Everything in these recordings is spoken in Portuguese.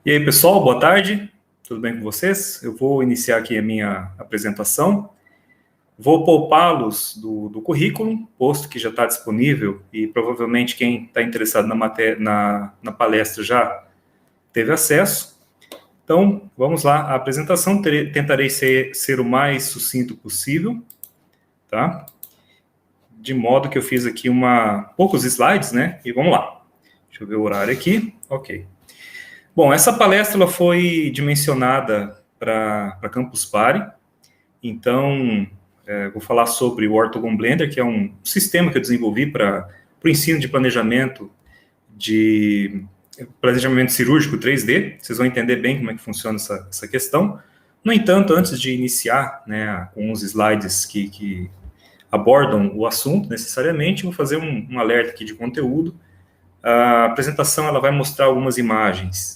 E aí, pessoal, boa tarde. Tudo bem com vocês? Eu vou iniciar aqui a minha apresentação. Vou poupá-los do currículo, posto que já está disponível e provavelmente quem está interessado na palestra já teve acesso. Então, vamos lá. A apresentação tentarei ser o mais sucinto possível, tá? De modo que eu fiz aqui poucos slides, né? E vamos lá. Deixa eu ver o horário aqui. Ok. Bom, essa palestra ela foi dimensionada para Campus Party, então vou falar sobre o Ortogon Blender, que é um sistema que eu desenvolvi para o ensino de planejamento cirúrgico 3D. Vocês vão entender bem como é que funciona essa questão. No entanto, antes de iniciar, né, com os slides que abordam o assunto necessariamente, vou fazer um alerta aqui de conteúdo. A apresentação ela vai mostrar algumas imagens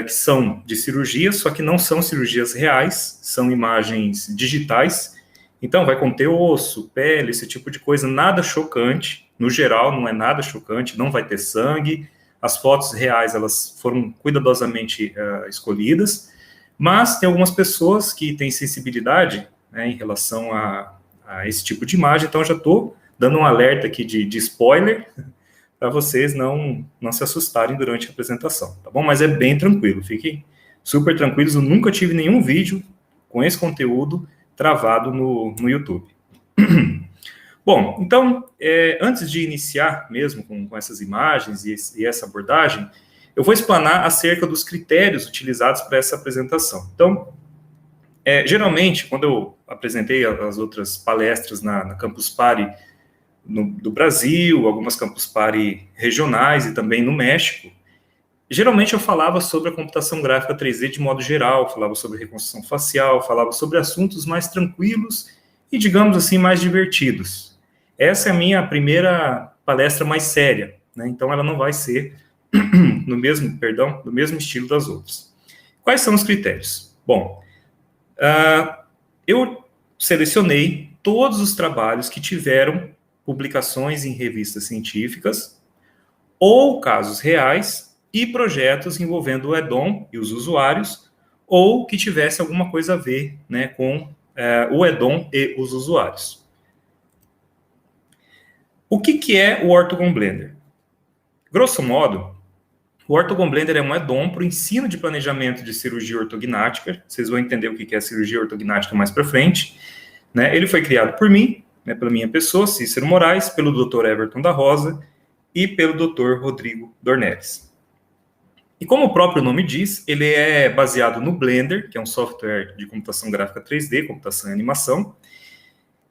que são de cirurgia, só que não são cirurgias reais, são imagens digitais. Então, vai conter osso, pele, esse tipo de coisa, nada chocante. No geral, não é nada chocante, não vai ter sangue. As fotos reais, elas foram cuidadosamente escolhidas. Mas tem algumas pessoas que têm sensibilidade, né, em relação a esse tipo de imagem. Então, eu já estou dando um alerta aqui de spoiler, para vocês não se assustarem durante a apresentação, tá bom? Mas é bem tranquilo, fiquem super tranquilos, eu nunca tive nenhum vídeo com esse conteúdo travado no YouTube. Bom, então, antes de iniciar mesmo com essas imagens e essa abordagem, eu vou explanar acerca dos critérios utilizados para essa apresentação. Então, geralmente, quando eu apresentei as outras palestras na Campus Party, do Brasil, algumas Campus Party regionais e também no México, geralmente eu falava sobre a computação gráfica 3D de modo geral, falava sobre reconstrução facial, falava sobre assuntos mais tranquilos e, digamos assim, mais divertidos. Essa é a minha primeira palestra mais séria, né? Então ela não vai ser no mesmo estilo das outras. Quais são os critérios? Bom, eu selecionei todos os trabalhos que tiveram publicações em revistas científicas, ou casos reais, e projetos envolvendo o add-on e os usuários, ou que tivesse alguma coisa a ver, né, com o add-on e os usuários. O que é o Ortogon Blender? Grosso modo, o Ortogon Blender é um add-on para o ensino de planejamento de cirurgia ortognática. Vocês vão entender o que é cirurgia ortognática mais para frente, né? Ele foi criado por mim, né, pela minha pessoa, Cícero Moraes, pelo Dr. Everton da Rosa e pelo Dr. Rodrigo Dornelles. E como o próprio nome diz, ele é baseado no Blender, que é um software de computação gráfica 3D, computação e animação,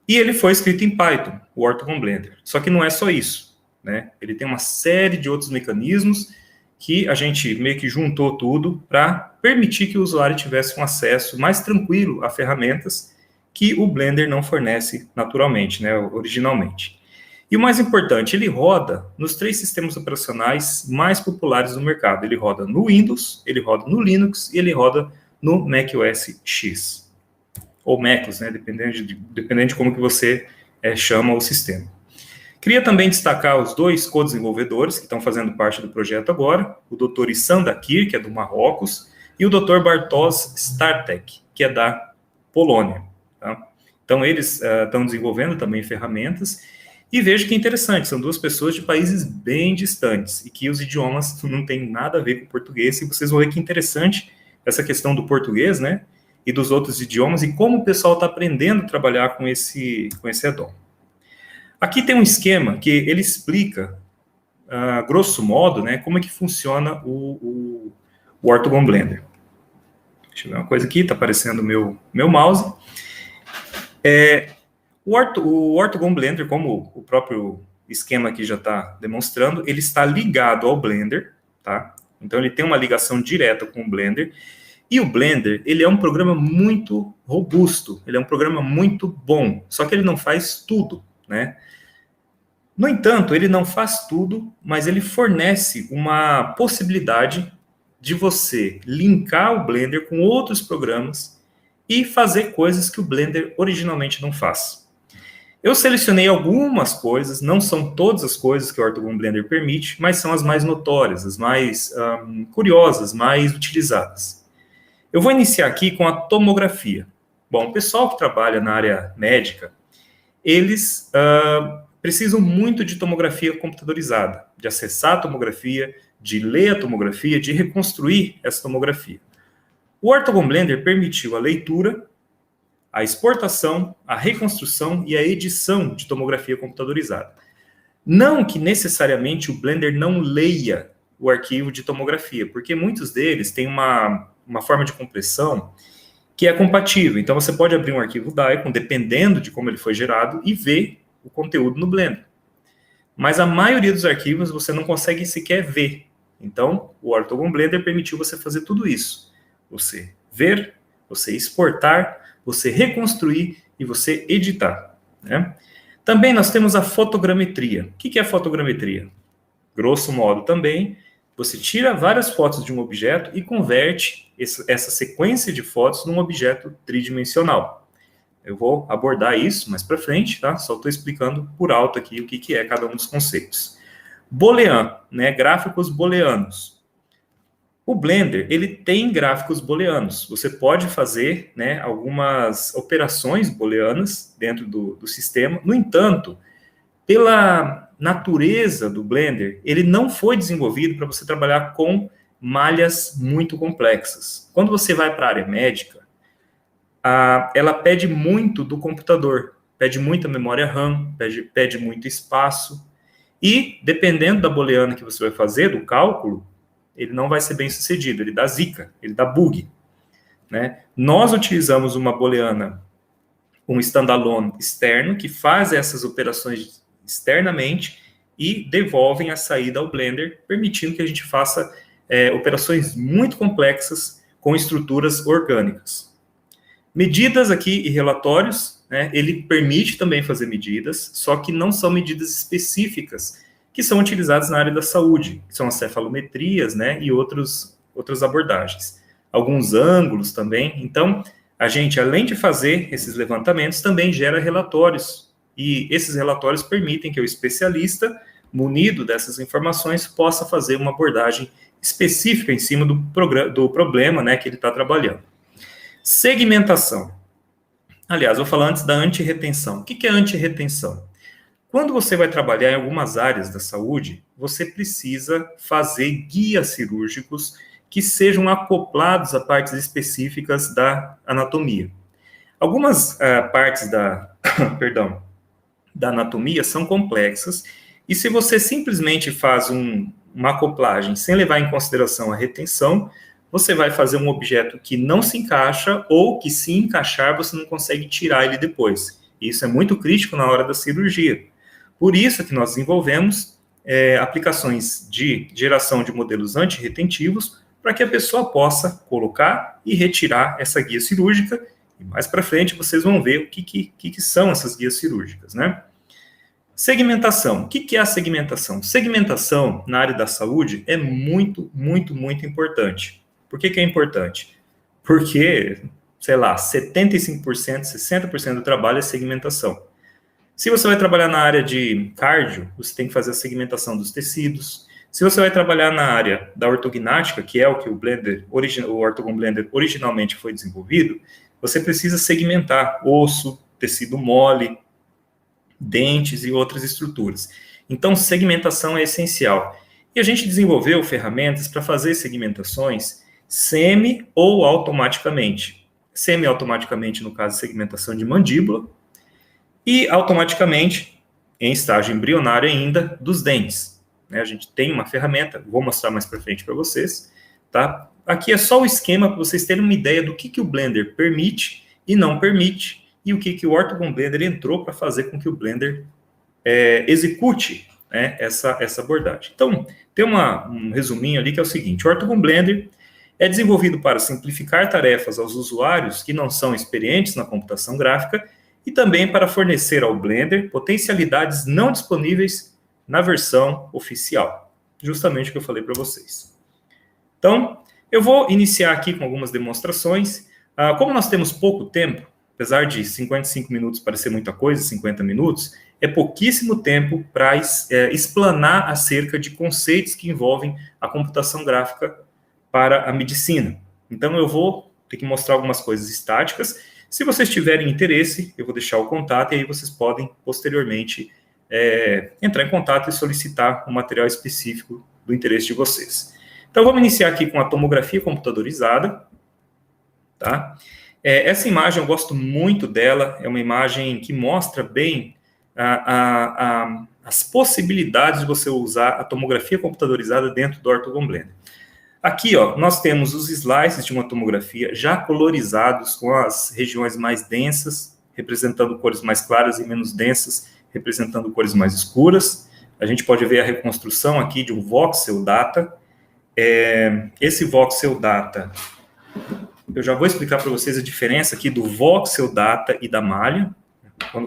e ele foi escrito em Python, o Ortogon Blender. Só que não é só isso, né? Ele tem uma série de outros mecanismos que a gente meio que juntou tudo para permitir que o usuário tivesse um acesso mais tranquilo a ferramentas que o Blender não fornece naturalmente, né, originalmente. E o mais importante, ele roda nos 3 sistemas operacionais mais populares do mercado. Ele roda no Windows, ele roda no Linux e ele roda no macOS X. Ou MacOS, né, dependendo de como que você chama o sistema. Queria também destacar os 2 co-desenvolvedores que estão fazendo parte do projeto agora, o Dr. Issam Dakir, que é do Marrocos, e o Dr. Bartosz Startek, que é da Polônia. Tá? Então, eles estão desenvolvendo também ferramentas, e vejo que é interessante, são 2 pessoas de países bem distantes, e que os idiomas não têm nada a ver com o português, e vocês vão ver que é interessante essa questão do português, né, e dos outros idiomas, e como o pessoal está aprendendo a trabalhar com esse add-on. Aqui tem um esquema que ele explica, grosso modo, né, como é que funciona o Ortogon Blender. Deixa eu ver uma coisa aqui, está aparecendo o meu mouse. O Ortogon Blender, como o próprio esquema aqui já está demonstrando, ele está ligado ao Blender, tá? Então ele tem uma ligação direta com o Blender. E o Blender, ele é um programa muito robusto, ele é um programa muito bom, só que ele não faz tudo, né? No entanto, ele não faz tudo, mas ele fornece uma possibilidade de você linkar o Blender com outros programas e fazer coisas que o Blender originalmente não faz. Eu selecionei algumas coisas, não são todas as coisas que o Ortogon Blender permite, mas são as mais notórias, as mais curiosas, mais utilizadas. Eu vou iniciar aqui com a tomografia. Bom, o pessoal que trabalha na área médica, eles precisam muito de tomografia computadorizada, de acessar a tomografia, de ler a tomografia, de reconstruir essa tomografia. O Ortogon Blender permitiu a leitura, a exportação, a reconstrução e a edição de tomografia computadorizada. Não que necessariamente o Blender não leia o arquivo de tomografia, porque muitos deles têm uma forma de compressão que é compatível. Então, você pode abrir um arquivo Daikon, dependendo de como ele foi gerado, e ver o conteúdo no Blender. Mas a maioria dos arquivos você não consegue sequer ver. Então, o Ortogon Blender permitiu você fazer tudo isso. Você ver, você exportar, você reconstruir e você editar, né? Também nós temos a fotogrametria. O que é a fotogrametria? Grosso modo também, você tira várias fotos de um objeto e converte essa sequência de fotos num objeto tridimensional. Eu vou abordar isso mais para frente, tá? Só estou explicando por alto aqui o que é cada um dos conceitos. Boolean, né? Gráficos booleanos. O Blender, ele tem gráficos booleanos. Você pode fazer, né, algumas operações booleanas dentro do sistema. No entanto, pela natureza do Blender, ele não foi desenvolvido para você trabalhar com malhas muito complexas. Quando você vai para a área médica, ela pede muito do computador, pede muita memória RAM, pede muito espaço. E, dependendo da booleana que você vai fazer, do cálculo, ele não vai ser bem sucedido, ele dá zica, ele dá bug, né? Nós utilizamos uma booleana, um standalone externo, que faz essas operações externamente e devolvem a saída ao Blender, permitindo que a gente faça operações muito complexas com estruturas orgânicas. Medidas aqui e relatórios, né? Ele permite também fazer medidas, só que não são medidas específicas, que são utilizados na área da saúde, que são as cefalometrias, né, e outras abordagens. Alguns ângulos também. Então, a gente, além de fazer esses levantamentos, também gera relatórios, e esses relatórios permitem que o especialista, munido dessas informações, possa fazer uma abordagem específica em cima do problema, né, que ele está trabalhando. Segmentação. Aliás, vou falar antes da antirretenção. O que é antirretenção? Quando você vai trabalhar em algumas áreas da saúde, você precisa fazer guias cirúrgicos que sejam acoplados a partes específicas da anatomia. Algumas partes da anatomia são complexas, e se você simplesmente faz uma acoplagem sem levar em consideração a retenção, você vai fazer um objeto que não se encaixa, ou que se encaixar, você não consegue tirar ele depois. Isso é muito crítico na hora da cirurgia. Por isso que nós desenvolvemos aplicações de geração de modelos antirretentivos para que a pessoa possa colocar e retirar essa guia cirúrgica, e mais para frente vocês vão ver o que são essas guias cirúrgicas, né? Segmentação. O que é a segmentação? Segmentação na área da saúde é muito, muito, muito importante. Por que é importante? Porque, sei lá, 75%, 60% do trabalho é segmentação. Se você vai trabalhar na área de cardio, você tem que fazer a segmentação dos tecidos. Se você vai trabalhar na área da ortognática, que é o que o Ortogon Blender originalmente foi desenvolvido, você precisa segmentar osso, tecido mole, dentes e outras estruturas. Então, segmentação é essencial. E a gente desenvolveu ferramentas para fazer segmentações semi ou automaticamente. Semi-automaticamente, no caso, segmentação de mandíbula, e automaticamente, em estágio embrionário ainda, dos dentes. Né? A gente tem uma ferramenta, vou mostrar mais para frente para vocês, tá? Aqui é só o esquema para vocês terem uma ideia do que o Blender permite e não permite, e o que o Ortogon Blender entrou para fazer com que o Blender execute, né, essa abordagem. Então, tem um resuminho ali que é o seguinte: o Ortogon Blender é desenvolvido para simplificar tarefas aos usuários que não são experientes na computação gráfica, e também para fornecer ao Blender potencialidades não disponíveis na versão oficial. Justamente o que eu falei para vocês. Então, eu vou iniciar aqui com algumas demonstrações. Como nós temos pouco tempo, apesar de 55 minutos parecer muita coisa, 50 minutos, é pouquíssimo tempo para explanar acerca de conceitos que envolvem a computação gráfica para a medicina. Então, eu vou ter que mostrar algumas coisas estáticas. Se vocês tiverem interesse, eu vou deixar o contato e aí vocês podem, posteriormente, entrar em contato e solicitar um material específico do interesse de vocês. Então, vamos iniciar aqui com a tomografia computadorizada. Tá? Essa imagem eu gosto muito dela, é uma imagem que mostra bem as possibilidades de você usar a tomografia computadorizada dentro do Ortogon Blender. Aqui, ó, nós temos os slices de uma tomografia já colorizados com as regiões mais densas, representando cores mais claras e menos densas, representando cores mais escuras. A gente pode ver a reconstrução aqui de um voxel data. Esse voxel data, eu já vou explicar para vocês a diferença aqui do voxel data e da malha,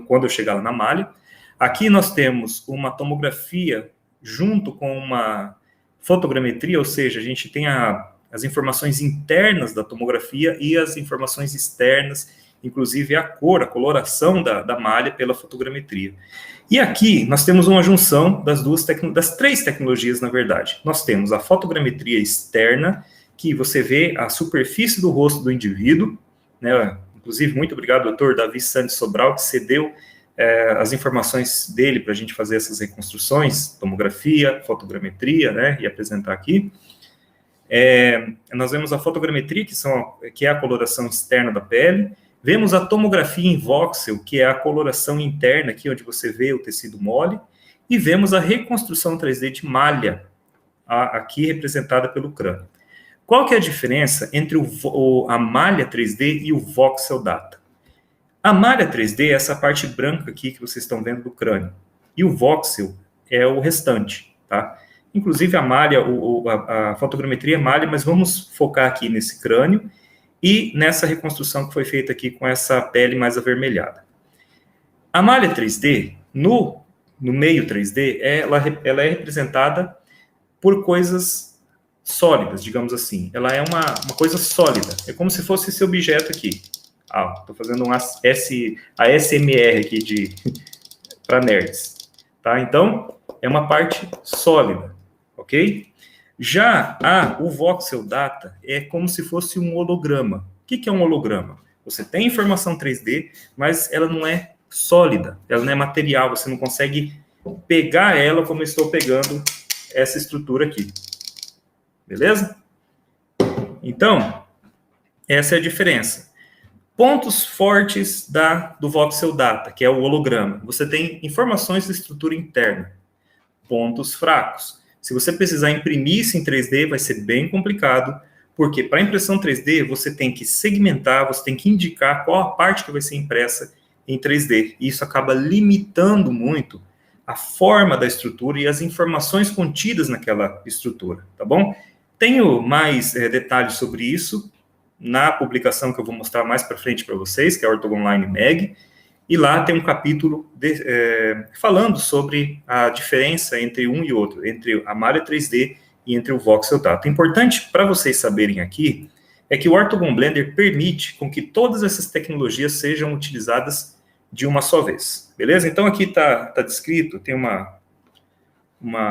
quando eu chegar lá na malha. Aqui nós temos uma tomografia junto com uma fotogrametria, ou seja, a gente tem as informações internas da tomografia e as informações externas, inclusive a cor, a coloração da malha pela fotogrametria. E aqui nós temos uma junção das três tecnologias, na verdade. Nós temos a fotogrametria externa, que você vê a superfície do rosto do indivíduo, né? Inclusive, muito obrigado, doutor Davi Santos Sobral, que cedeu as informações dele para a gente fazer essas reconstruções, tomografia, fotogrametria, né, e apresentar aqui. Nós vemos a fotogrametria, que é a coloração externa da pele, vemos a tomografia em voxel, que é a coloração interna, aqui onde você vê o tecido mole, e vemos a reconstrução 3D de malha, aqui representada pelo crânio. Qual que é a diferença entre a malha 3D e o voxel data? A malha 3D é essa parte branca aqui que vocês estão vendo do crânio. E o voxel é o restante, tá? Inclusive a malha, a fotogrametria é malha, mas vamos focar aqui nesse crânio e nessa reconstrução que foi feita aqui com essa pele mais avermelhada. A malha 3D, no meio 3D, ela é representada por coisas sólidas, digamos assim. Ela é uma coisa sólida. É como se fosse esse objeto aqui. Estou fazendo a ASMR aqui para nerds. Tá? Então, é uma parte sólida, ok? Já o voxel data é como se fosse um holograma. O que é um holograma? Você tem informação 3D, mas ela não é sólida, ela não é material, você não consegue pegar ela como eu estou pegando essa estrutura aqui. Beleza? Então, essa é a diferença. Pontos fortes do voxel data, que é o holograma. Você tem informações da estrutura interna. Pontos fracos. Se você precisar imprimir isso em 3D, vai ser bem complicado, porque para impressão 3D, você tem que segmentar, você tem que indicar qual a parte que vai ser impressa em 3D. E isso acaba limitando muito a forma da estrutura e as informações contidas naquela estrutura, tá bom? Tenho mais detalhes sobre isso na publicação que eu vou mostrar mais para frente para vocês, que é a Ortogon Online Mag, e lá tem um capítulo falando sobre a diferença entre um e outro, entre a malha 3D e entre o voxel data. Importante para vocês saberem aqui é que o Ortogon Blender permite com que todas essas tecnologias sejam utilizadas de uma só vez, beleza? Então aqui está descrito, tem uma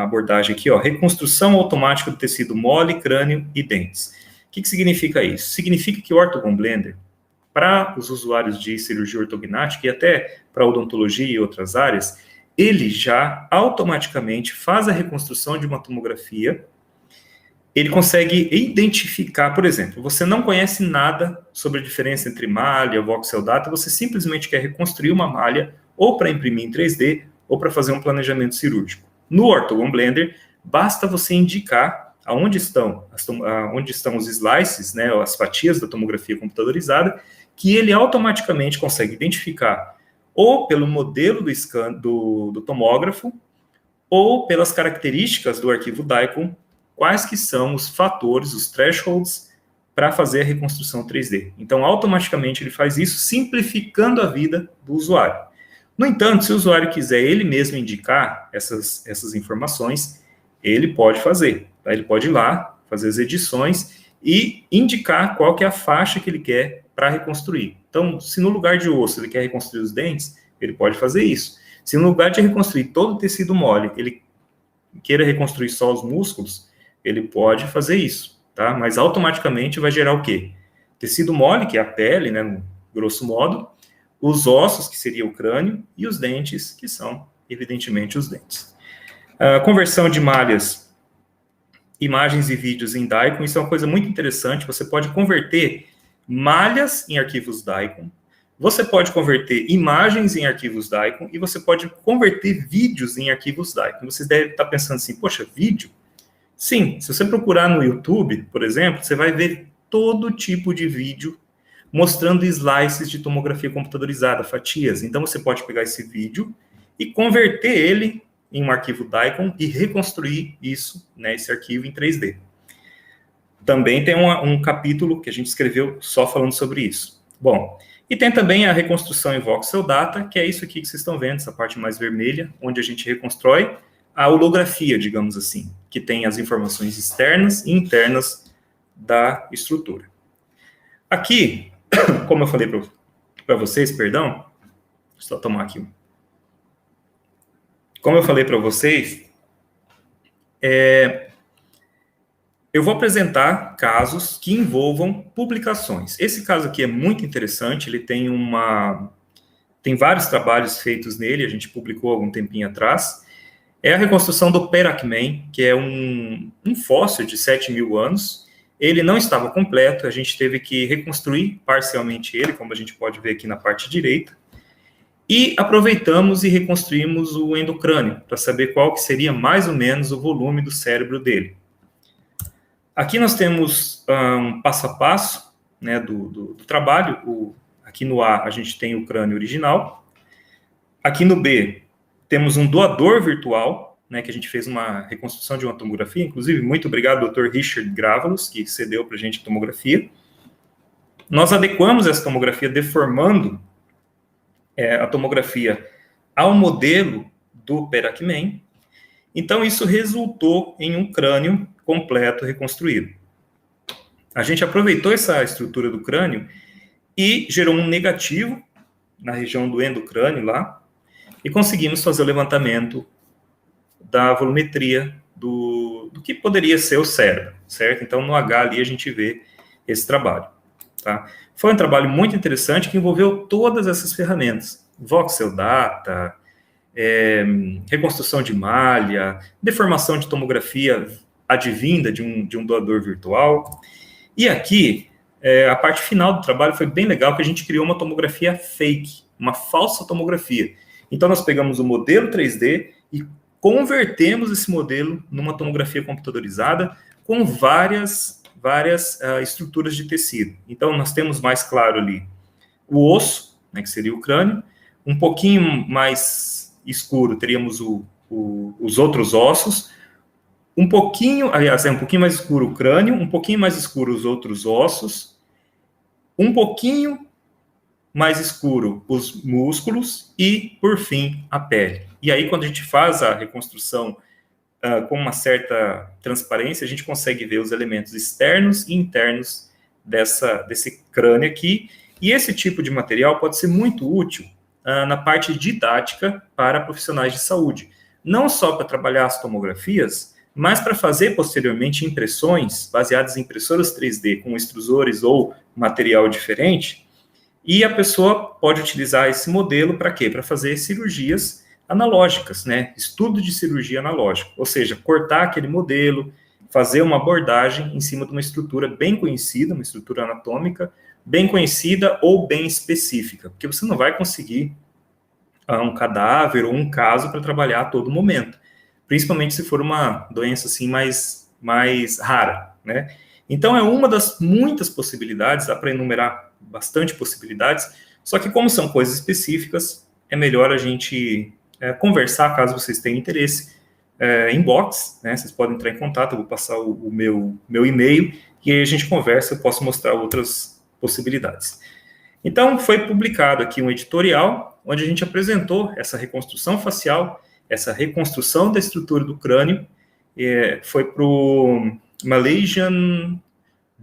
abordagem aqui, ó, reconstrução automática do tecido mole, crânio e dentes. O que significa isso? Significa que o Ortogon Blender, para os usuários de cirurgia ortognática e até para odontologia e outras áreas, ele já automaticamente faz a reconstrução de uma tomografia, ele consegue identificar, por exemplo, você não conhece nada sobre a diferença entre malha, voxel data, você simplesmente quer reconstruir uma malha ou para imprimir em 3D ou para fazer um planejamento cirúrgico. No Ortogon Blender, basta você indicar onde estão os slices, né, as fatias da tomografia computadorizada, que ele automaticamente consegue identificar ou pelo modelo do tomógrafo ou pelas características do arquivo DICOM, quais que são os fatores, os thresholds, para fazer a reconstrução 3D. Então, automaticamente ele faz isso, simplificando a vida do usuário. No entanto, se o usuário quiser ele mesmo indicar essas informações, ele pode fazer. Tá? Ele pode ir lá, fazer as edições e indicar qual que é a faixa que ele quer para reconstruir. Então, se no lugar de osso ele quer reconstruir os dentes, ele pode fazer isso. Se no lugar de reconstruir todo o tecido mole, ele queira reconstruir só os músculos, ele pode fazer isso, tá? Mas automaticamente vai gerar o quê? Tecido mole, que é a pele, né, no grosso modo, os ossos, que seria o crânio, e os dentes, que são, evidentemente, os dentes. Conversão de malhas, imagens e vídeos em Daikon, isso é uma coisa muito interessante, você pode converter malhas em arquivos Daikon, você pode converter imagens em arquivos Daikon, e você pode converter vídeos em arquivos Daikon. Você deve estar pensando assim, poxa, vídeo? Sim, se você procurar no YouTube, por exemplo, você vai ver todo tipo de vídeo mostrando slices de tomografia computadorizada, fatias. Então, você pode pegar esse vídeo e converter ele em um arquivo Daikon e reconstruir isso, né, esse arquivo em 3D. Também tem um capítulo que a gente escreveu só falando sobre isso. Bom, e tem também a reconstrução em voxel data, que é isso aqui que vocês estão vendo, essa parte mais vermelha, onde a gente reconstrói a holografia, digamos assim, que tem as informações externas e internas da estrutura. Aqui, como eu falei para vocês, perdão, só tomar aqui. Como eu falei para vocês, eu vou apresentar casos que envolvam publicações. Esse caso aqui é muito interessante, ele tem vários trabalhos feitos nele, a gente publicou algum tempinho atrás. É a reconstrução do Peracmen, que é um fóssil de 7.000 anos. Ele não estava completo, a gente teve que reconstruir parcialmente ele, como a gente pode ver aqui na parte direita. E aproveitamos e reconstruímos o endocrânio, para saber qual que seria mais ou menos o volume do cérebro dele. Aqui nós temos um passo a passo, né, do trabalho. Aqui no A a gente tem o crânio original. Aqui no B temos um doador virtual, né, que a gente fez uma reconstrução de uma tomografia. Inclusive, muito obrigado, Dr. Richard Gravalos, que cedeu para a gente a tomografia. Nós adequamos essa tomografia deformando a tomografia ao modelo do Peracmen. Então, isso resultou em um crânio completo reconstruído. A gente aproveitou essa estrutura do crânio e gerou um negativo na região do endocrânio lá, e conseguimos fazer o levantamento da volumetria do que poderia ser o cérebro, certo? Então, no H ali a gente vê esse trabalho, tá? Foi um trabalho muito interessante que envolveu todas essas ferramentas. Voxel data, reconstrução de malha, deformação de tomografia advinda de um doador virtual. E aqui, a parte final do trabalho foi bem legal, que a gente criou uma tomografia fake, uma falsa tomografia. Então, nós pegamos o modelo 3D e convertemos esse modelo numa tomografia computadorizada com várias estruturas de tecido. Então, nós temos mais claro ali o osso, né, que seria o crânio. Um pouquinho mais escuro, teríamos os outros ossos. Um pouquinho mais escuro o crânio, um pouquinho mais escuro os outros ossos. Um pouquinho mais escuro os músculos e, por fim, a pele. E aí, quando a gente faz a reconstrução com uma certa transparência, a gente consegue ver os elementos externos e internos desse crânio aqui. E esse tipo de material pode ser muito útil na parte didática para profissionais de saúde. Não só para trabalhar as tomografias, mas para fazer posteriormente impressões baseadas em impressoras 3D com extrusores ou material diferente. E a pessoa pode utilizar esse modelo para quê? Para fazer cirurgias analógicas, né? Estudo de cirurgia analógica, ou seja, cortar aquele modelo, fazer uma abordagem em cima de uma estrutura bem conhecida, uma estrutura anatômica bem conhecida ou bem específica, porque você não vai conseguir um cadáver ou um caso para trabalhar a todo momento, principalmente se for uma doença assim mais rara, né? Então, é uma das muitas possibilidades, dá para enumerar bastante possibilidades, só que como são coisas específicas, é melhor a gente conversar, caso vocês tenham interesse, inbox, né? Vocês podem entrar em contato, eu vou passar o meu e-mail, e aí a gente conversa, eu posso mostrar outras possibilidades. Então, foi publicado aqui um editorial, onde a gente apresentou essa reconstrução facial, essa reconstrução da estrutura do crânio, foi para o Malaysian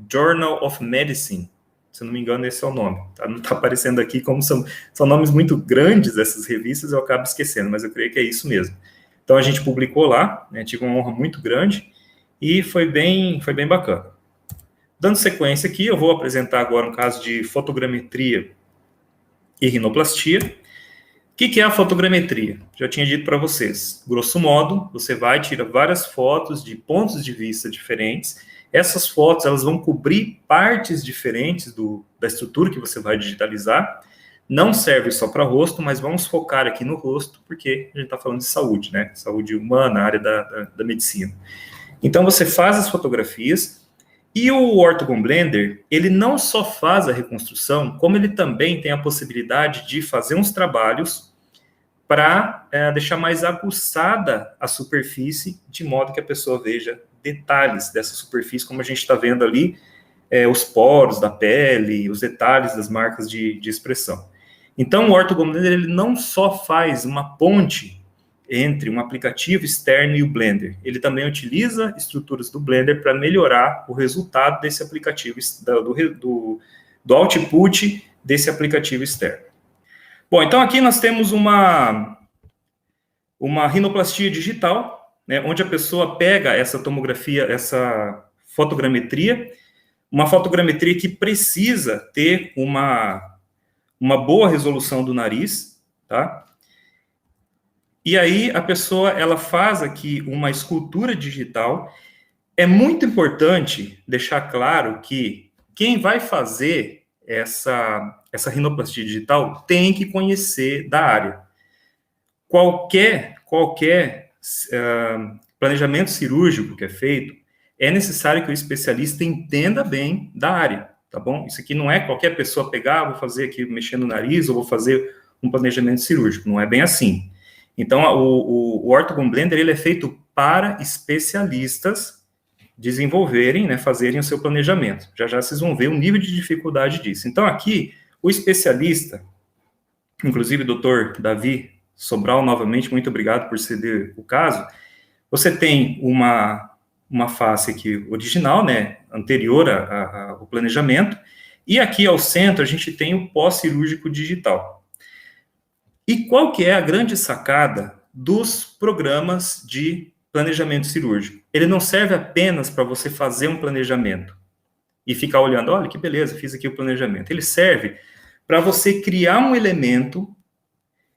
Journal of Medicine, Se eu não me engano, esse é o nome. Tá? Não está aparecendo aqui, como são nomes muito grandes essas revistas, eu acabo esquecendo, mas eu creio que é isso mesmo. Então, a gente publicou lá, né, tive uma honra muito grande, e foi bem bacana. Dando sequência aqui, eu vou apresentar agora um caso de fotogrametria e rinoplastia. O que é a fotogrametria? Já tinha dito para vocês. Grosso modo, você vai tirar várias fotos de pontos de vista diferentes. Essas fotos elas vão cobrir partes diferentes da estrutura que você vai digitalizar. Não serve só para rosto, mas vamos focar aqui no rosto, porque a gente está falando de saúde, né? Saúde humana, área da medicina. Então, você faz as fotografias, e o Orthogon Blender, ele não só faz a reconstrução, como ele também tem a possibilidade de fazer uns trabalhos para deixar mais aguçada a superfície, de modo que a pessoa veja detalhes dessa superfície, como a gente está vendo ali, os poros da pele, os detalhes das marcas de expressão. Então, o Orthogon Blender, ele não só faz uma ponte entre um aplicativo externo e o Blender, ele também utiliza estruturas do Blender para melhorar o resultado desse aplicativo, do output desse aplicativo externo. Bom, então aqui nós temos uma rinoplastia digital, né, onde a pessoa pega essa tomografia, essa fotogrametria, uma fotogrametria que precisa ter uma boa resolução do nariz, tá? E aí a pessoa, ela faz aqui uma escultura digital. É muito importante deixar claro que quem vai fazer essa rinoplastia digital tem que conhecer da área. Qualquer planejamento cirúrgico que é feito, é necessário que o especialista entenda bem da área, tá bom? Isso aqui não é qualquer pessoa pegar, vou fazer aqui mexendo no nariz, ou vou fazer um planejamento cirúrgico, não é bem assim. Então, o Orthogon Blender, ele é feito para especialistas desenvolverem, né, fazerem o seu planejamento. Já vocês vão ver o nível de dificuldade disso. Então, aqui, o especialista, inclusive o doutor Davi Sobral, novamente, muito obrigado por ceder o caso, você tem uma face aqui original, né, anterior ao planejamento, e aqui ao centro a gente tem o pós-cirúrgico digital. E qual que é a grande sacada dos programas de planejamento cirúrgico? Ele não serve apenas para você fazer um planejamento e ficar olhando, olha que beleza, fiz aqui o planejamento. Ele serve para você criar um elemento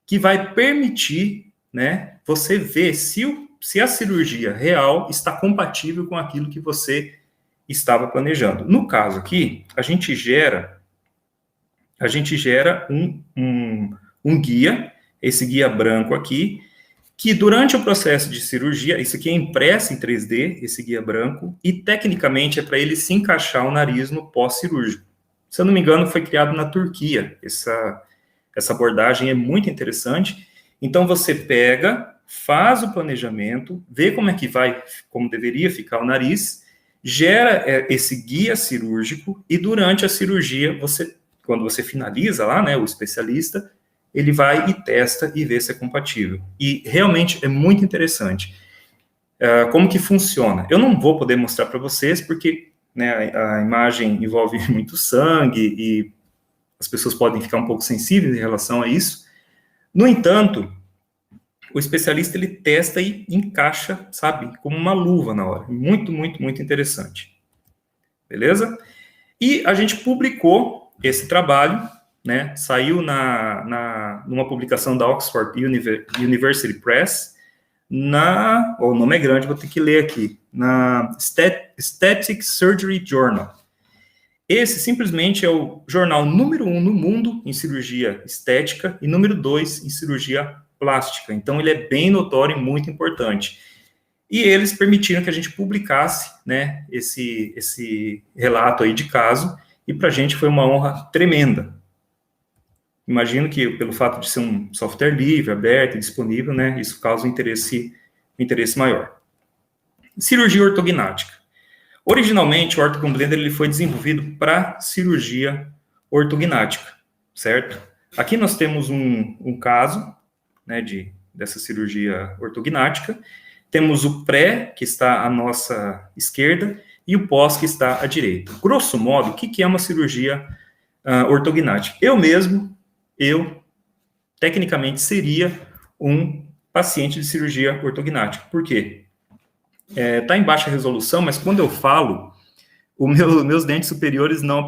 que vai permitir, né, você ver se a cirurgia real está compatível com aquilo que você estava planejando. No caso aqui, a gente gera um guia, esse guia branco aqui, que durante o processo de cirurgia, isso aqui é impresso em 3D, esse guia branco, e tecnicamente é para ele se encaixar o nariz no pós-cirúrgico. Se eu não me engano, foi criado na Turquia. Essa abordagem é muito interessante. Então, você pega, faz o planejamento, vê como deveria ficar o nariz, gera esse guia cirúrgico, e durante a cirurgia, quando você finaliza lá, né, o especialista, ele vai e testa e vê se é compatível. E realmente é muito interessante. Como que funciona? Eu não vou poder mostrar para vocês, porque, né, a imagem envolve muito sangue e as pessoas podem ficar um pouco sensíveis em relação a isso. No entanto, o especialista, ele testa e encaixa, sabe, como uma luva na hora. Muito, muito, muito interessante. Beleza? E a gente publicou esse trabalho, né, saiu numa publicação da Oxford University Press, o nome é grande, vou ter que ler aqui, na Aesthetic Surgery Journal. Esse simplesmente é o jornal número 1 no mundo em cirurgia estética e número 2 em cirurgia plástica. Então, ele é bem notório e muito importante. E eles permitiram que a gente publicasse, né, esse relato aí de caso, e para a gente foi uma honra tremenda. Imagino que, pelo fato de ser um software livre, aberto e disponível, né, isso causa um interesse maior. Cirurgia ortognática. Originalmente, o Orthogon Blender ele foi desenvolvido para cirurgia ortognática, certo? Aqui nós temos um caso, né, dessa cirurgia ortognática. Temos o pré, que está à nossa esquerda, e o pós, que está à direita. Grosso modo, o que é uma cirurgia ortognática. Eu, tecnicamente, seria um paciente de cirurgia ortognática. Por quê? Está em baixa resolução, mas quando eu falo, meus dentes superiores não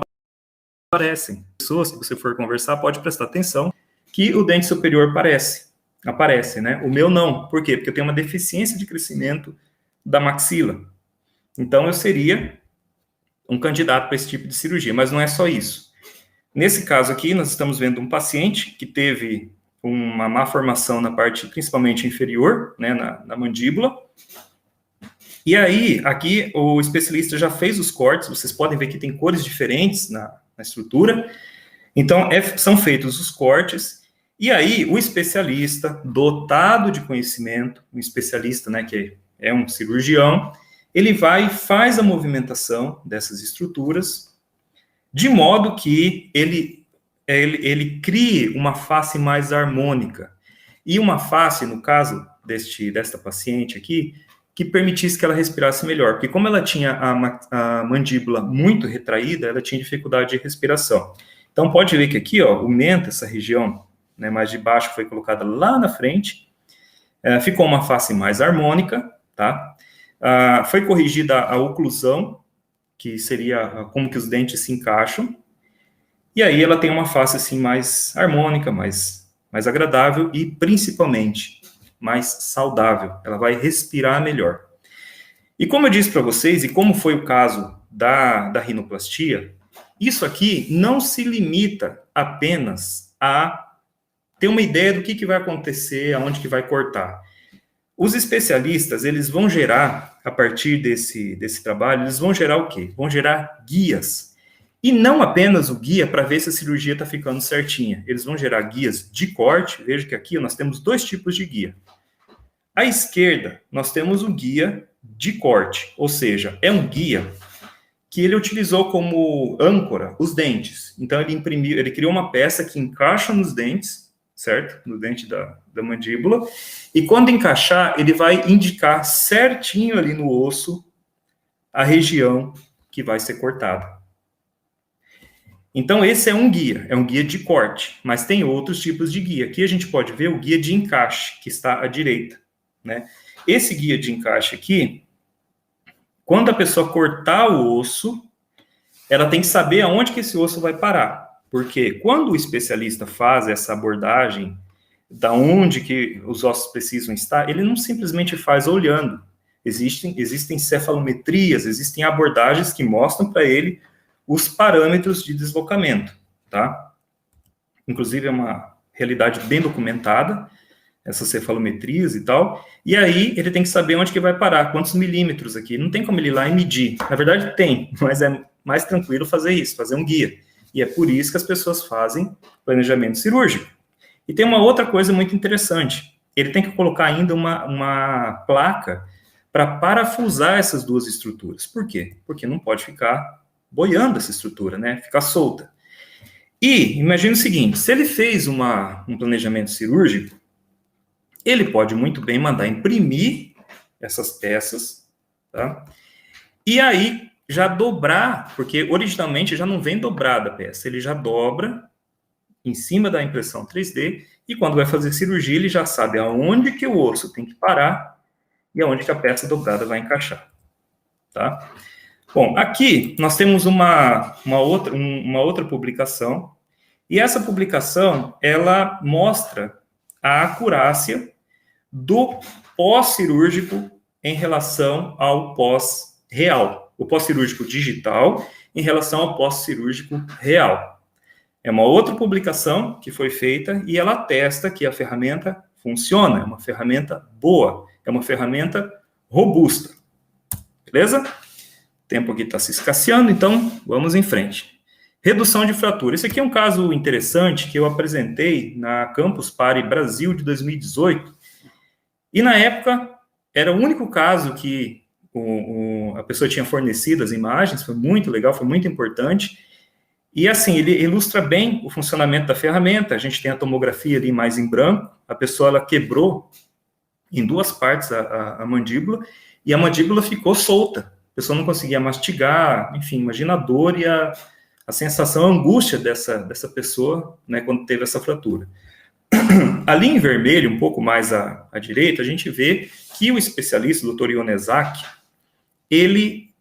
aparecem. Pessoas, se você for conversar, pode prestar atenção que o dente superior aparece, né? O meu não. Por quê? Porque eu tenho uma deficiência de crescimento da maxila. Então, eu seria um candidato para esse tipo de cirurgia, mas não é só isso. Nesse caso aqui, nós estamos vendo um paciente que teve uma má formação na parte, principalmente inferior, né, na mandíbula. E aí, aqui, o especialista já fez os cortes, vocês podem ver que tem cores diferentes na estrutura. Então, são feitos os cortes, e aí o especialista, dotado de conhecimento, um especialista, né, que é um cirurgião, ele vai e faz a movimentação dessas estruturas, de modo que ele crie uma face mais harmônica. E uma face, no caso desta paciente aqui, que permitisse que ela respirasse melhor. Porque como ela tinha a mandíbula muito retraída, ela tinha dificuldade de respiração. Então, pode ver que aqui, ó, o mento, essa região, né, mais de baixo, foi colocada lá na frente. Ficou uma face mais harmônica, tá? Foi corrigida a oclusão, que seria como que os dentes se encaixam. E aí ela tem uma face, assim, mais harmônica, mais agradável e, principalmente, mais saudável. Ela vai respirar melhor. E como eu disse para vocês, e como foi o caso da rinoplastia, isso aqui não se limita apenas a ter uma ideia do que vai acontecer, aonde que vai cortar. Os especialistas, eles vão gerar, a partir desse trabalho, eles vão gerar o quê? Vão gerar guias. E não apenas o guia para ver se a cirurgia está ficando certinha. Eles vão gerar guias de corte. Veja que aqui nós temos 2 tipos de guia. À esquerda, nós temos o guia de corte, ou seja, é um guia que ele utilizou como âncora os dentes. Então, ele criou uma peça que encaixa nos dentes, certo? No dente da mandíbula, e quando encaixar, ele vai indicar certinho ali no osso a região que vai ser cortada. Então, esse é um guia de corte, mas tem outros tipos de guia. Aqui a gente pode ver o guia de encaixe, que está à direita, né? Esse guia de encaixe aqui, quando a pessoa cortar o osso, ela tem que saber aonde que esse osso vai parar. Porque quando o especialista faz essa abordagem, da onde que os ossos precisam estar, ele não simplesmente faz olhando. Existem cefalometrias, existem abordagens que mostram para ele os parâmetros de deslocamento, tá? Inclusive é uma realidade bem documentada, essas cefalometrias e tal, e aí ele tem que saber onde que vai parar, quantos milímetros aqui. Não tem como ele ir lá e medir. Na verdade tem, mas é mais tranquilo fazer isso, fazer um guia. E é por isso que as pessoas fazem planejamento cirúrgico. E tem uma outra coisa muito interessante. Ele tem que colocar ainda uma placa para parafusar essas 2 estruturas. Por quê? Porque não pode ficar boiando essa estrutura, né? Ficar solta. E imagine o seguinte, se ele fez um planejamento cirúrgico, ele pode muito bem mandar imprimir essas peças, tá? E aí já dobrar, porque originalmente já não vem dobrada a peça, ele já dobra em cima da impressão 3D, e quando vai fazer cirurgia, ele já sabe aonde que o osso tem que parar e aonde que a peça dobrada vai encaixar, tá? Bom, aqui nós temos uma outra publicação, e essa publicação, ela mostra a acurácia do pós-cirúrgico em relação ao pós-real. O pós-cirúrgico digital em relação ao pós-cirúrgico real. É uma outra publicação que foi feita e ela atesta que a ferramenta funciona, é uma ferramenta boa, é uma ferramenta robusta. Beleza? O tempo aqui está se escasseando, então vamos em frente. Redução de fratura. Esse aqui é um caso interessante que eu apresentei na Campus Party Brasil de 2018. E na época, era o único caso que a pessoa tinha fornecido as imagens, foi muito legal, foi muito importante. E assim, ele ilustra bem o funcionamento da ferramenta. A gente tem a tomografia ali mais em branco, a pessoa ela quebrou em 2 partes a mandíbula, e a mandíbula ficou solta. A pessoa não conseguia mastigar, enfim, imagina a dor e a a sensação, a angústia dessa pessoa, né, quando teve essa fratura. Ali em vermelho, um pouco mais à direita, a gente vê que o especialista, o Dr. Ionesaki, ele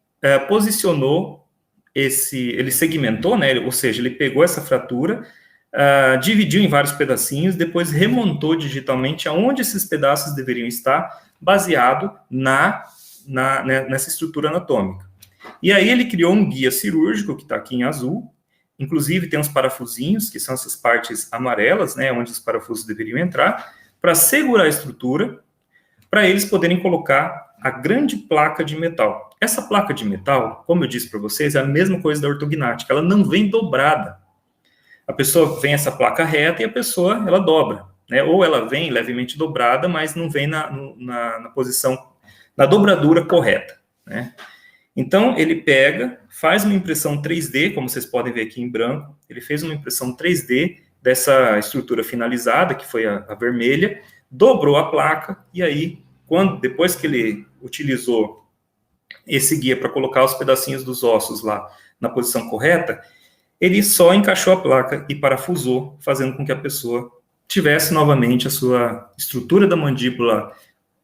posicionou ele segmentou, né, ou seja, ele pegou essa fratura, dividiu em vários pedacinhos, depois remontou digitalmente aonde esses pedaços deveriam estar, baseado nessa estrutura anatômica. E aí ele criou um guia cirúrgico, que está aqui em azul, inclusive tem uns parafusinhos, que são essas partes amarelas, né, onde os parafusos deveriam entrar, para segurar a estrutura, para eles poderem colocar a grande placa de metal. Essa placa de metal, como eu disse para vocês, é a mesma coisa da ortognática, ela não vem dobrada. A pessoa vem essa placa reta e a pessoa, ela dobra, né, ou ela vem levemente dobrada, mas não vem na posição, na dobradura correta, né. Então, ele pega, faz uma impressão 3D, como vocês podem ver aqui em branco, ele fez uma impressão 3D dessa estrutura finalizada, que foi a vermelha, dobrou a placa, e aí, depois que ele utilizou esse guia para colocar os pedacinhos dos ossos lá na posição correta, ele só encaixou a placa e parafusou, fazendo com que a pessoa tivesse novamente a sua estrutura da mandíbula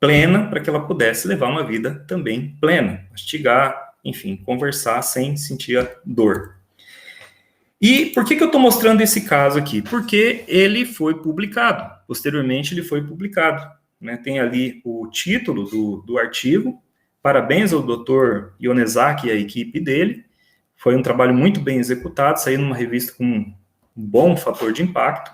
plena, para que ela pudesse levar uma vida também plena, mastigar, enfim, conversar sem sentir a dor. E por que eu estou mostrando esse caso aqui? Porque ele foi publicado, posteriormente ele foi publicado, né? Tem ali o título do artigo, parabéns ao Dr. Ionesaki e à equipe dele, foi um trabalho muito bem executado, saiu numa revista com um bom fator de impacto,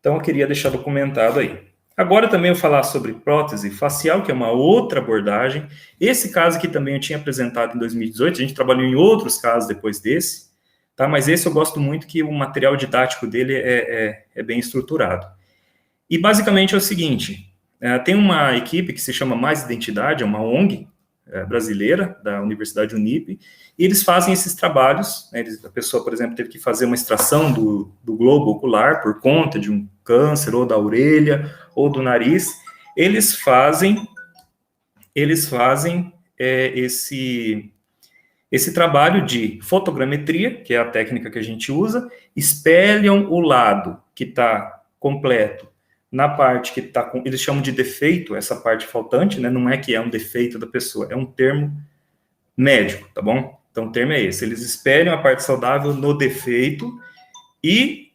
então eu queria deixar documentado aí. Agora também eu vou falar sobre prótese facial, que é uma outra abordagem. Esse caso aqui também eu tinha apresentado em 2018, a gente trabalhou em outros casos depois desse, tá? Mas esse eu gosto muito que o material didático dele é bem estruturado. E basicamente é o seguinte, tem uma equipe que se chama Mais Identidade, é uma ONG brasileira, da Universidade Unip, e eles fazem esses trabalhos, né? A pessoa, por exemplo, teve que fazer uma extração do globo ocular por conta de um câncer, ou da orelha, ou do nariz, eles fazem esse trabalho de fotogrametria, que é a técnica que a gente usa, espelham o lado que está completo na parte que está com, eles chamam de defeito, essa parte faltante, né, não é que é um defeito da pessoa, é um termo médico, tá bom? Então o termo é esse, eles espelham a parte saudável no defeito e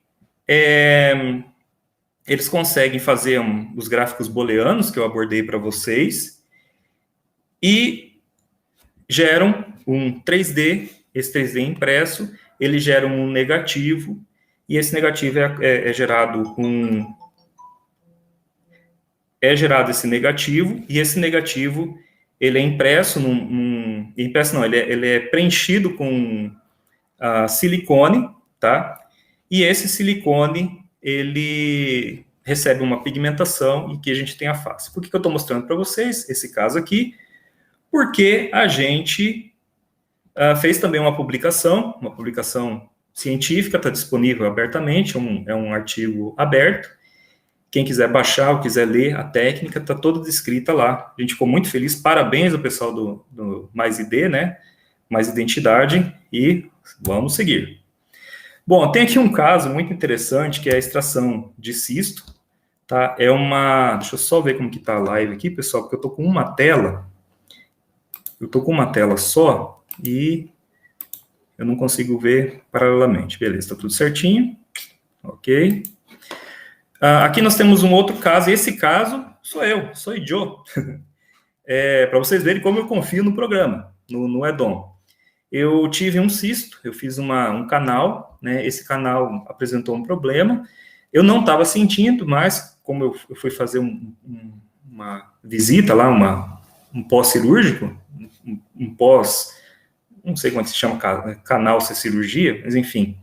eles conseguem fazer os gráficos booleanos que eu abordei para vocês e geram um 3D, esse 3D impresso, ele gera um negativo e esse negativo é gerado esse negativo, e esse negativo, ele é impresso ele é preenchido com silicone, tá? E esse silicone, ele recebe uma pigmentação e que a gente tem a face. Por que eu estou mostrando para vocês esse caso aqui? Porque a gente fez também uma publicação científica, está disponível abertamente, é um artigo aberto. Quem quiser baixar ou quiser ler a técnica, está toda descrita lá. A gente ficou muito feliz, parabéns ao pessoal do Mais ID, né? Mais Identidade, e vamos seguir. Bom, tem aqui um caso muito interessante, que é a extração de cisto, tá? Deixa eu só ver como que tá a live aqui, pessoal, porque eu tô com uma tela, só, e eu não consigo ver paralelamente. Beleza, tá tudo certinho, ok. Aqui nós temos um outro caso, esse caso sou Joe, para vocês verem como eu confio no programa, no EDOM. Eu tive um cisto, eu fiz um canal, né, esse canal apresentou um problema, eu não estava sentindo, mas como eu fui fazer uma visita lá, um pós-cirúrgico, não sei como é que se chama, canal se cirurgia, mas enfim.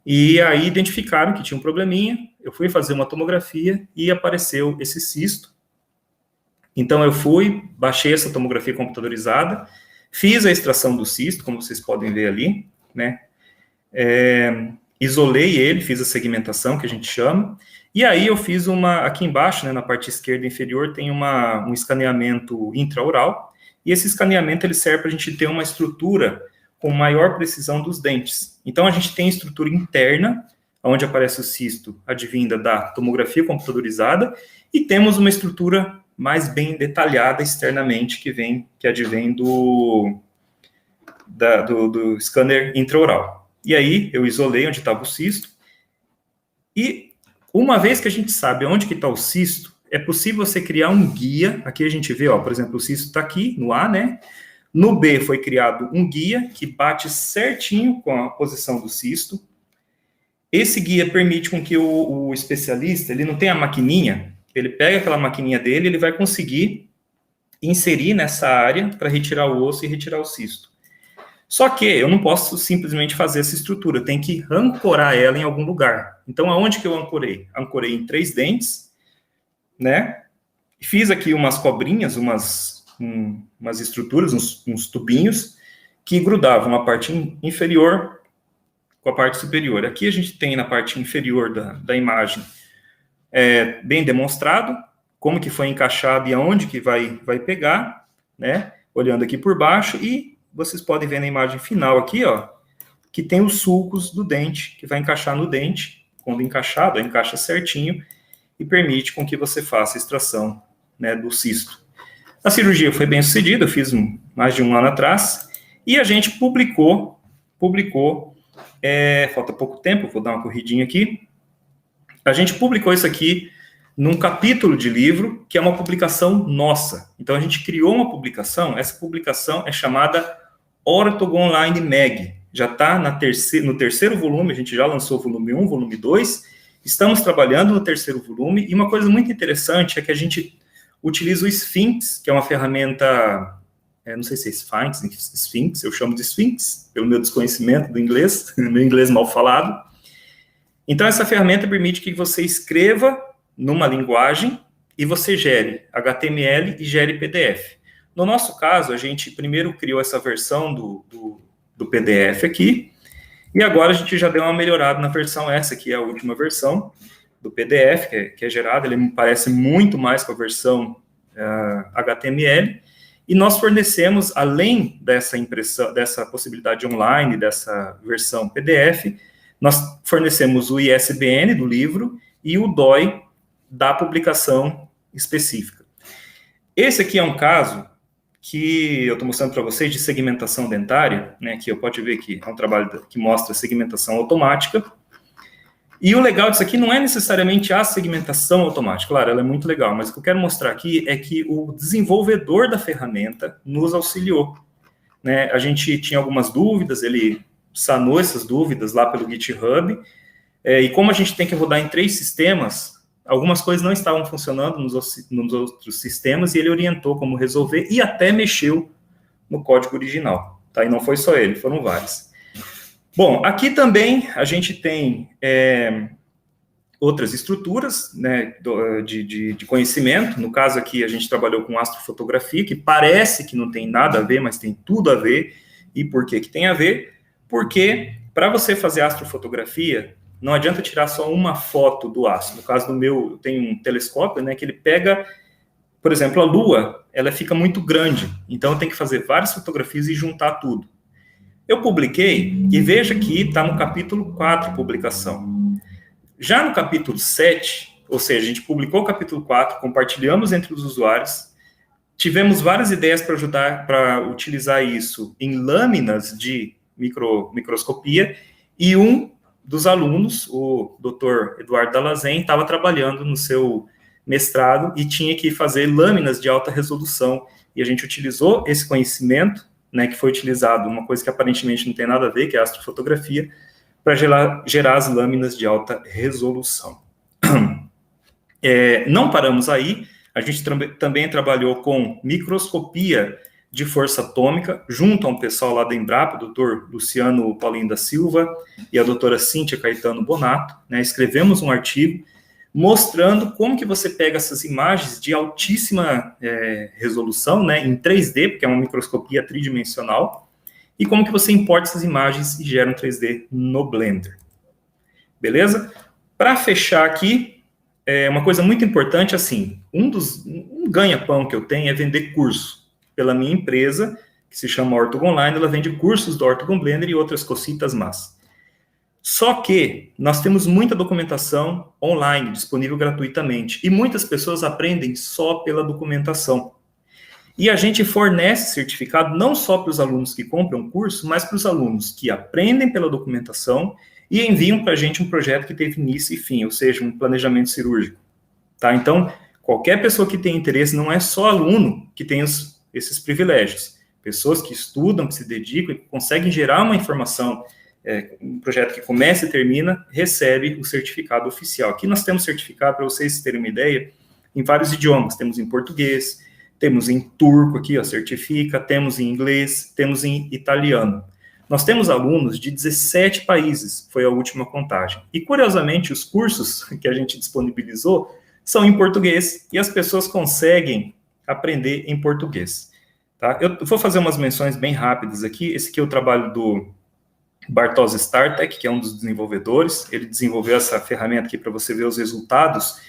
E aí identificaram que tinha um probleminha, eu fui fazer uma tomografia e apareceu esse cisto. Então eu baixei essa tomografia computadorizada, fiz a extração do cisto, como vocês podem ver ali, né? Isolei ele, fiz a segmentação, que a gente chama, e aí eu fiz aqui embaixo, né, na parte esquerda inferior, tem um escaneamento intraoral, e esse escaneamento ele serve para a gente ter uma estrutura com maior precisão dos dentes. Então, a gente tem estrutura interna, onde aparece o cisto advinda da tomografia computadorizada, e temos uma estrutura mais bem detalhada externamente, que advém do scanner intraoral. E aí, eu isolei onde estava o cisto, e uma vez que a gente sabe onde que está o cisto, é possível você criar um guia. Aqui a gente vê, ó, por exemplo, o cisto está aqui, no A, né? No B foi criado um guia que bate certinho com a posição do cisto. Esse guia permite com que o especialista, ele não tenha a maquininha, ele pega aquela maquininha dele, ele vai conseguir inserir nessa área para retirar o osso e retirar o cisto. Só que eu não posso simplesmente fazer essa estrutura, eu tenho que ancorar ela em algum lugar. Então, aonde que eu ancorei? Ancorei em 3 dentes, né? Fiz aqui umas cobrinhas, umas estruturas, uns tubinhos, que grudavam a parte inferior com a parte superior. Aqui a gente tem na parte inferior da imagem bem demonstrado como que foi encaixado e aonde que vai pegar, né? Olhando aqui por baixo, e vocês podem ver na imagem final aqui, ó, que tem os sulcos do dente, que vai encaixar no dente. Quando encaixado, encaixa certinho e permite com que você faça a extração, né, do cisto. A cirurgia foi bem sucedida, eu fiz mais de um ano atrás, e a gente publicou, falta pouco tempo, vou dar uma corridinha aqui, a gente publicou isso aqui num capítulo de livro, que é uma publicação nossa. Então, a gente criou uma publicação, essa publicação é chamada Ortho Online Mag, já está no terceiro volume, a gente já lançou o volume 1, volume 2, estamos trabalhando no terceiro volume, e uma coisa muito interessante é que a gente utiliza o Sphinx, que é uma ferramenta, não sei se é Sphinx, eu chamo de Sphinx, pelo meu desconhecimento do inglês, meu inglês mal falado. Então, essa ferramenta permite que você escreva numa linguagem e você gere HTML e gere PDF. No nosso caso, a gente primeiro criou essa versão do PDF aqui, e agora a gente já deu uma melhorada na versão, essa aqui é a última versão do PDF, que é gerada, ele me parece muito mais com a versão HTML, e nós fornecemos, além dessa impressão, dessa possibilidade online, dessa versão PDF, nós fornecemos o ISBN do livro e o DOI da publicação específica. Esse aqui é um caso que eu estou mostrando para vocês de segmentação dentária, né, que eu pode ver que é um trabalho que mostra segmentação automática. E o legal disso aqui não é necessariamente a segmentação automática, claro, ela é muito legal, mas o que eu quero mostrar aqui é que o desenvolvedor da ferramenta nos auxiliou, né? A gente tinha algumas dúvidas, ele sanou essas dúvidas lá pelo GitHub, e como a gente tem que rodar em 3 sistemas, algumas coisas não estavam funcionando nos outros sistemas, e ele orientou como resolver, e até mexeu no código original, tá? E não foi só ele, foram vários. Bom, aqui também a gente tem outras estruturas, né, de conhecimento. No caso aqui, a gente trabalhou com astrofotografia, que parece que não tem nada a ver, mas tem tudo a ver. E por que tem a ver? Porque para você fazer astrofotografia, não adianta tirar só uma foto do astro. No caso do meu, eu tenho um telescópio, né, que ele pega, por exemplo, a Lua, ela fica muito grande. Então, eu tenho que fazer várias fotografias e juntar tudo. Eu publiquei, e veja que está no capítulo 4, publicação. Já no capítulo 7, ou seja, a gente publicou o capítulo 4, compartilhamos entre os usuários, tivemos várias ideias para ajudar, para utilizar isso em lâminas de microscopia, e um dos alunos, o Dr. Eduardo Dallazen, estava trabalhando no seu mestrado e tinha que fazer lâminas de alta resolução, e a gente utilizou esse conhecimento, né, que foi utilizado, uma coisa que aparentemente não tem nada a ver, que é a astrofotografia, para gerar as lâminas de alta resolução. Não paramos aí, a gente também trabalhou com microscopia de força atômica, junto a um pessoal lá da Embrapa, o doutor Luciano Paulinho da Silva e a doutora Cíntia Caetano Bonato, né, escrevemos um artigo mostrando como que você pega essas imagens de altíssima resolução, né, em 3D, porque é uma microscopia tridimensional, e como que você importa essas imagens e gera um 3D no Blender. Beleza? Para fechar aqui, uma coisa muito importante, assim, um ganha-pão que eu tenho é vender curso pela minha empresa, que se chama Ortogon Online, ela vende cursos do Ortogon Blender e outras cocitas más. Só que nós temos muita documentação online, disponível gratuitamente, e muitas pessoas aprendem só pela documentação. E a gente fornece certificado não só para os alunos que compram o curso, mas para os alunos que aprendem pela documentação e enviam para a gente um projeto que teve início e fim, ou seja, um planejamento cirúrgico. Tá? Então, qualquer pessoa que tem interesse, não é só aluno que tem esses privilégios. Pessoas que estudam, que se dedicam e que conseguem gerar uma informação, um projeto que começa e termina, recebe o certificado oficial. Aqui nós temos certificado, para vocês terem uma ideia, em vários idiomas. Temos em português, temos em turco aqui, ó, certifica, temos em inglês, temos em italiano. Nós temos alunos de 17 países, foi a última contagem. E, curiosamente, os cursos que a gente disponibilizou são em português e as pessoas conseguem aprender em português. Tá? Eu vou fazer umas menções bem rápidas aqui. Esse aqui é o trabalho do Bartosz Startek, que é um dos desenvolvedores. Ele desenvolveu essa ferramenta aqui para você ver os resultados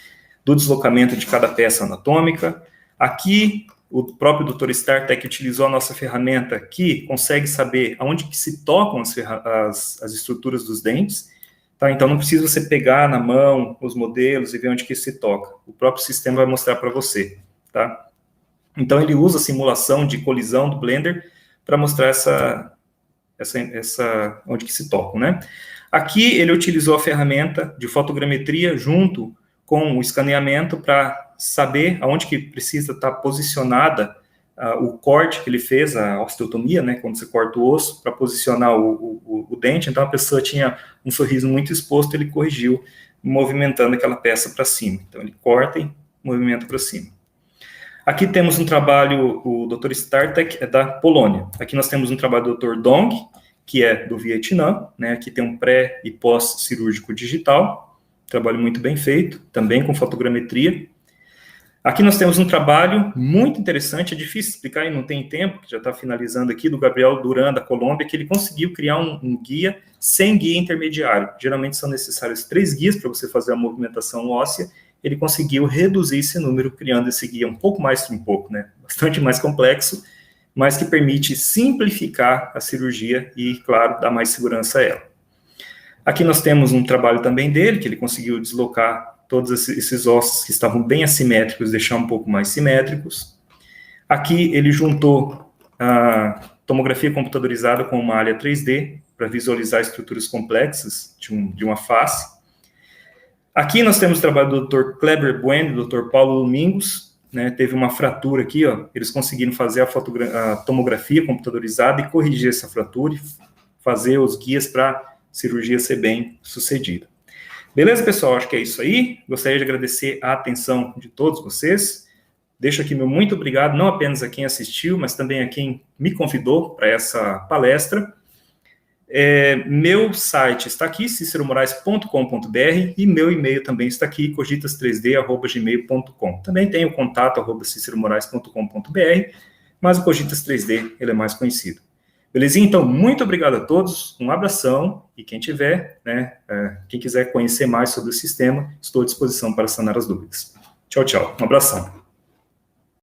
do deslocamento de cada peça anatômica. Aqui, o próprio Dr. Startek utilizou a nossa ferramenta que consegue saber aonde que se tocam as estruturas dos dentes. Tá? Então, não precisa você pegar na mão os modelos e ver onde que se toca. O próprio sistema vai mostrar para você. Tá? Então, ele usa a simulação de colisão do Blender para mostrar onde que se tocam, né? Aqui ele utilizou a ferramenta de fotogrametria junto com o escaneamento para saber aonde que precisa estar posicionada o corte que ele fez, a osteotomia, né, quando você corta o osso, para posicionar o dente. Então a pessoa tinha um sorriso muito exposto, ele corrigiu movimentando aquela peça para cima. Então ele corta e movimenta para cima. Aqui temos um trabalho, o Dr. Startek é da Polônia. Aqui nós temos um trabalho do Dr. Dong, que é do Vietnã, né? Aqui tem um pré e pós-cirúrgico digital, trabalho muito bem feito, também com fotogrametria. Aqui nós temos um trabalho muito interessante, é difícil explicar e não tem tempo, que já está finalizando aqui, do Gabriel Duran, da Colômbia, que ele conseguiu criar um guia sem guia intermediário. Geralmente são necessários 3 guias para você fazer a movimentação óssea. Ele conseguiu reduzir esse número, criando esse guia bastante mais complexo, mas que permite simplificar a cirurgia e, claro, dar mais segurança a ela. Aqui nós temos um trabalho também dele, que ele conseguiu deslocar todos esses ossos que estavam bem assimétricos, deixar um pouco mais simétricos. Aqui ele juntou a tomografia computadorizada com uma malha 3D, para visualizar estruturas complexas de uma face. Aqui nós temos o trabalho do Dr. Kleber Bueno e do Dr. Paulo Domingos, né, teve uma fratura aqui, ó, eles conseguiram fazer a tomografia computadorizada e corrigir essa fratura e fazer os guias para a cirurgia ser bem sucedida. Beleza, pessoal? Acho que é isso aí. Gostaria de agradecer a atenção de todos vocês. Deixo aqui meu muito obrigado, não apenas a quem assistiu, mas também a quem me convidou para essa palestra. Meu site está aqui, ciceromorais.com.br, e meu e-mail também está aqui, cogitas3d@gmail.com. Também tem o contato @ciceromorais.com.br, mas o Cogitas 3D ele é mais conhecido. Belezinha? Então, muito obrigado a todos, um abração, e quem tiver, né, quem quiser conhecer mais sobre o sistema, estou à disposição para sanar as dúvidas. Tchau, tchau, um abração.